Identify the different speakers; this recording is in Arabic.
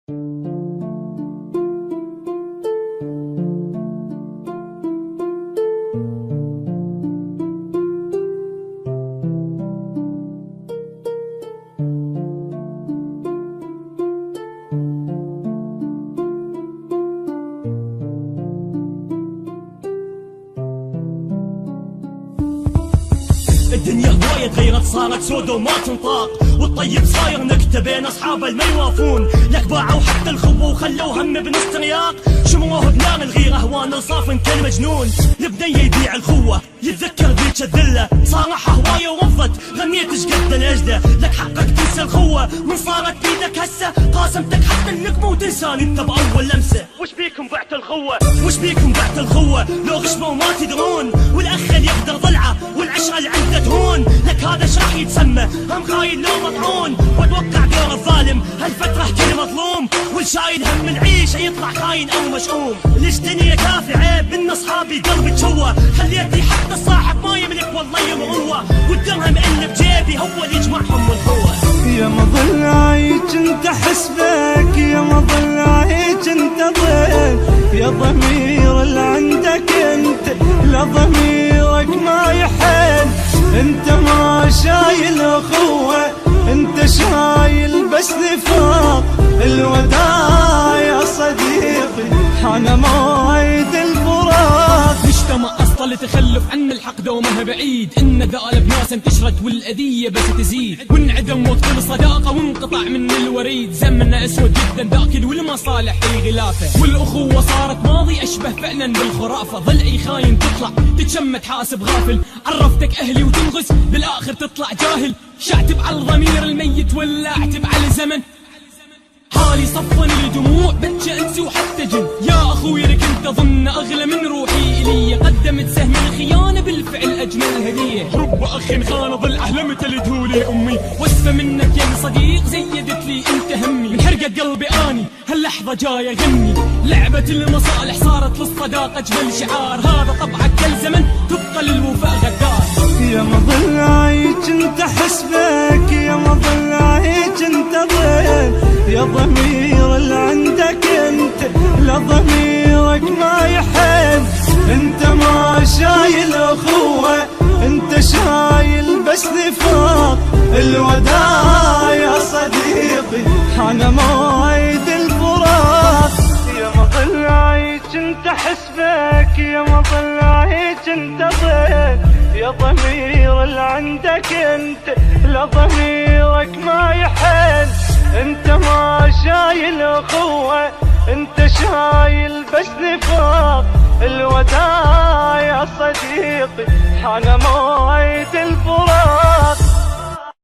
Speaker 1: الدنيا هواية تغيرت صارت سود وما تنطاق، والطيب صاير نكتة بين أصحابه الما يوافون، لك باعوا حتى الخوة وخلوا هم بنص ترياق، شمروه بنار الغيرة هوان صافن كان مجنون، البنية يبيع الخوة يتذكر ذيك الذلة، صارحها هواية ورفضت غنيت ايش قد الأجدة، لك حقك تنسى الخوة من صارت بيدك هسه، قاسمتك حتى النقمة وتنساني انت بأول لمسة، وش بيكم بعت الخوة وش بيكم بعت الخوة لو غشموا ما تدرون، والأخ اللي يقدر ضلعه والعشرة اللي عنده تهون، لك هذا ايش راح يتسمى هم خاين لو مطعون، واتوقع دور الظالم هالفترة كل مظلوم، والشايل هم العيشة يطلع خاين او مشؤوم، ليش دنيا كافي عيب من اصحابي قلبي تشوه، خليتني حتى الصاحب ما يملك والله يمروه، والدرهم اللي بجيبي هو اللي يجمعهم والقوة.
Speaker 2: يا مضلعيك انت حسبك، يا مضلعيك انت ضيف، يا ضمير اللي عندك انت لا ضميرك ما يحن، انت ما شايل اخوة انت شايل بس نفاق، الوداع يا صديقي حان موعد الفراق،
Speaker 3: مجتمع أصل لتخلف عن الحق دومها بعيد، إن ذالب ناس انتشرت والأذية بس تزيد، وانعدم وقت الصداقة وانقطع من الوريد، زمنا أسود جدا ذاكل والمصالح هي غلافة، والأخوة صارت ماضي أشبه فعلا بالخرافة، ضلعي خاين تطلع تتشمت حاسب غافل، عرفتك أهلي وتنغز بالآخر تطلع جاهل، شعتب على الضمير الميت ولا اعتب على الزمن، حالي صفن لي دموع بكى انسي وحتى جن، يا اخوي لك انت ظن اغلى من روحي الي، قدمت سهم الخيانه بالفعل اجمل هديه، رب اخ خان ضل احلمت لدهولي امي، وصفه منك يا صديق زيدت لي انت همي، من حرقه قلبي اني هاللحظه جاي اغني، لعبه المصالح صارت للصداقه اجمل شعار، هذا طبعك كل زمن تبقى للوفاء غدار.
Speaker 2: يا مضلعيك انت حسبك، يا مضلعيك انت ضيف، يا ضمير اللي عندك انت لا ضميرك ما يحن، انت ما شايل اخوة انت شايل بس نفاق، الوداع يا صديقي حان موعد الفراق. يا مضلعيك انت حسبك، يا مضلعيك انت ضيف، يا ضمير اللي عندك انت لا ضميرك ما يحن، انت ما شايل اخوة انت شايل بس نفاق، الوداع يا صديقي حان موعد الفراق.